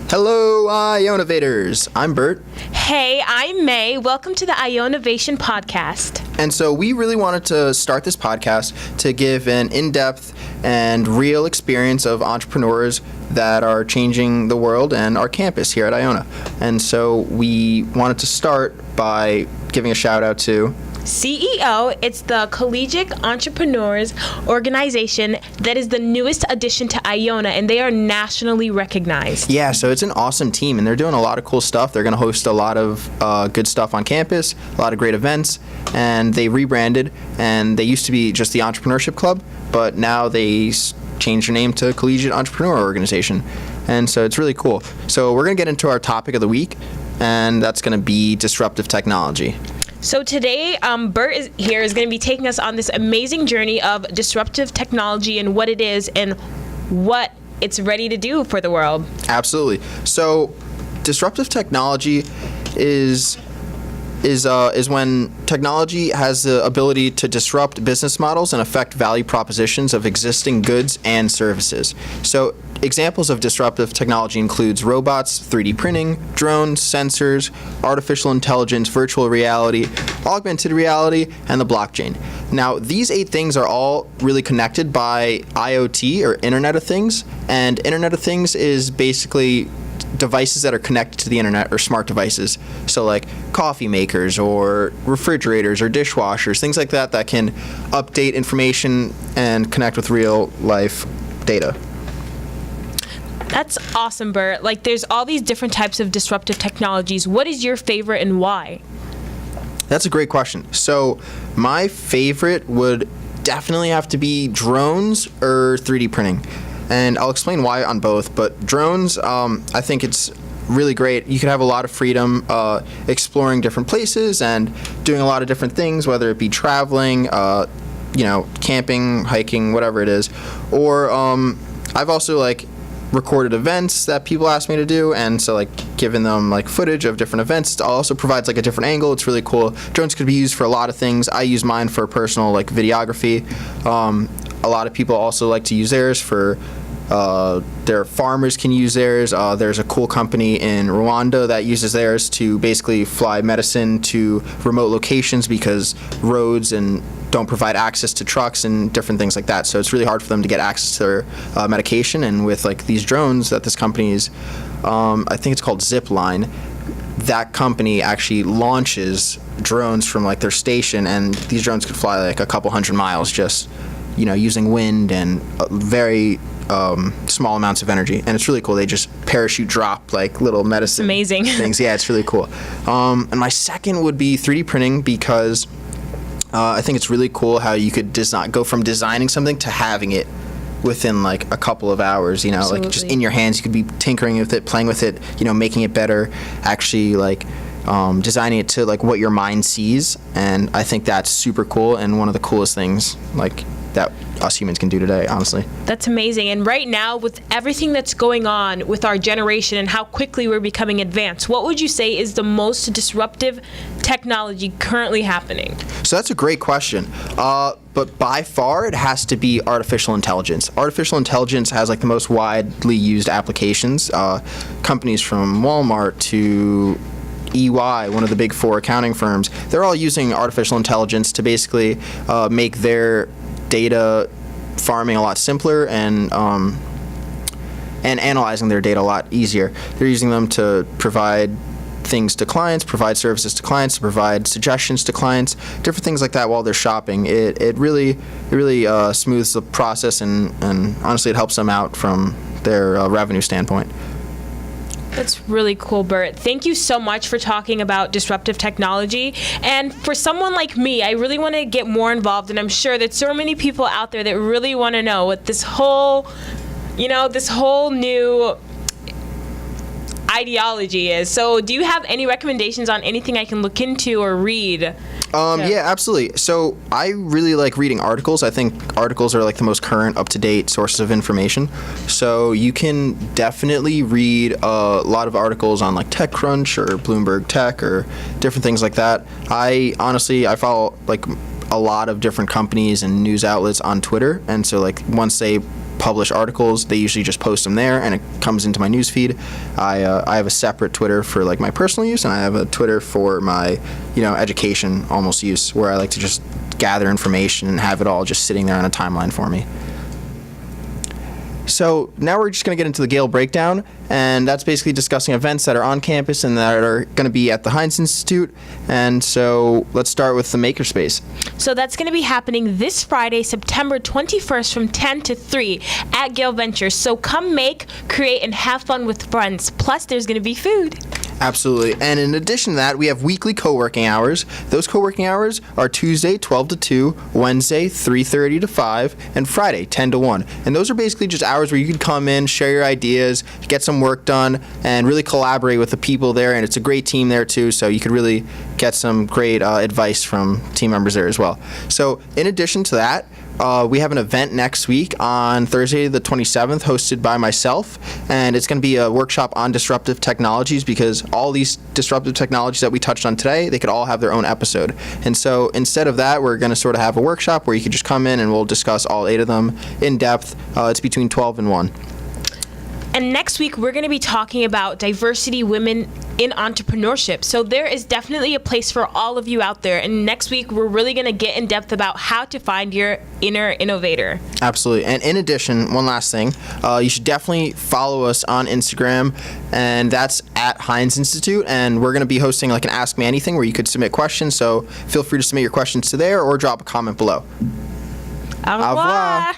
Hello, Ionavators. I'm Bert. Hey, I'm May. Welcome to the Ionavation Podcast. And so we really wanted to start this podcast to give an in-depth and real experience of entrepreneurs that are changing the world and our campus here at Iona. And so we wanted to start by giving a shout out to CEO, it's the Collegiate Entrepreneurs Organization that is the newest addition to Iona, and they are nationally recognized. Yeah, so it's an awesome team, and they're doing a lot of cool stuff. They're going to host a lot of good stuff on campus, a lot of great events, and they rebranded, and they used to be just the Entrepreneurship Club, but now they changed their name to Collegiate Entrepreneur Organization, and so it's really cool. So we're going to get into our topic of the week, and that's going to be disruptive technology. So today, Bert is going to be taking us on this amazing journey of disruptive technology and what it is and what it's ready to do for the world. Absolutely. So disruptive technology is when technology has the ability to disrupt business models and affect value propositions of existing goods and services. So examples of disruptive technology includes robots, 3D printing, drones, sensors, artificial intelligence, virtual reality, augmented reality, and the blockchain. Now, these 8 things are all really connected by IoT, or Internet of Things, and Internet of Things is basically devices that are connected to the internet, or smart devices. So like coffee makers or refrigerators or dishwashers, things like that that can update information and connect with real life data. That's awesome, Bert. Like, there's all these different types of disruptive technologies. What is your favorite and why? That's a great question. So my favorite would definitely have to be drones or 3D printing. And I'll explain why on both, but drones, I think it's really great. You can have a lot of freedom exploring different places and doing a lot of different things, whether it be traveling, camping, hiking, whatever it is. Or I've also recorded events that people ask me to do, and so giving them footage of different events. It also provides a different angle. It's really cool. Drones could be used for a lot of things. I use mine for personal videography. A lot of people also like to use theirs for their farmers can use theirs. There's a cool company in Rwanda that uses theirs to basically fly medicine to remote locations because roads and don't provide access to trucks and different things like that. So it's really hard for them to get access to their medication. And with these drones that this company is, I think it's called Zipline, that company actually launches drones from their station, and these drones could fly a couple hundred miles just using wind and very small amounts of energy, and it's really cool. They just parachute drop little medicine amazing things. Yeah, it's really cool. And my second would be 3D printing, because I think it's really cool how you could go from designing something to having it within a couple of hours. Just in your hands. You could be tinkering with it, playing with it, making it better, actually designing it to what your mind sees. And I think that's super cool and one of the coolest things that us humans can do today, honestly. That's amazing. And right now, with everything that's going on with our generation and how quickly we're becoming advanced, what would you say is the most disruptive technology currently happening? So that's a great question. But by far, it has to be artificial intelligence. Artificial intelligence has the most widely used applications. Companies from Walmart to EY, one of the big 4 accounting firms, they're all using artificial intelligence to basically make their data farming a lot simpler and analyzing their data a lot easier. They're using them to provide things to clients, provide services to clients, to provide suggestions to clients, different things like that while they're shopping. It really smooths the process, and honestly it helps them out from their revenue standpoint. That's really cool, Bert. Thank you so much for talking about disruptive technology. And for someone like me, I really want to get more involved, and I'm sure that so many people out there that really want to know what this whole new ideology is. So do you have any recommendations on anything I can look into or read? Yeah, absolutely. So I really like reading articles. I think articles are the most current, up-to-date sources of information. So you can definitely read a lot of articles on TechCrunch or Bloomberg Tech or different things like that. I follow a lot of different companies and news outlets on Twitter, and so once they publish articles. They usually just post them there, and it comes into my newsfeed. I have a separate Twitter for like my personal use, and I have a Twitter for my education almost use, where I like to just gather information and have it all just sitting there on a timeline for me. So now we're just going to get into the Gale breakdown, and that's basically discussing events that are on campus and that are going to be at the Hynes Institute. And so let's start with the Makerspace. So that's going to be happening this Friday, September 21st from 10 to 3 at Gale Ventures. So come make, create, and have fun with friends. Plus, there's going to be food. Absolutely. And in addition to that, we have weekly co-working hours. Those co-working hours are Tuesday, 12 to 2, Wednesday, 3:30 to 5, and Friday, 10 to 1. And those are basically just hours where you can come in, share your ideas, get some work done, and really collaborate with the people there. And it's a great team there, too, so you could really get some great advice from team members there as well. So in addition to that, we have an event next week on Thursday the 27th, hosted by myself, and it's going to be a workshop on disruptive technologies, because all these disruptive technologies that we touched on today, they could all have their own episode. And so instead of that, we're going to sort of have a workshop where you could just come in and we'll discuss all 8 of them in depth. It's between 12 and 1. And next week, we're going to be talking about diversity, women in entrepreneurship. So there is definitely a place for all of you out there. And next week, we're really going to get in depth about how to find your inner innovator. Absolutely. And in addition, one last thing, you should definitely follow us on Instagram, and that's at Hynes Institute. And we're going to be hosting like an Ask Me Anything where you could submit questions. So feel free to submit your questions to there or drop a comment below. Au revoir.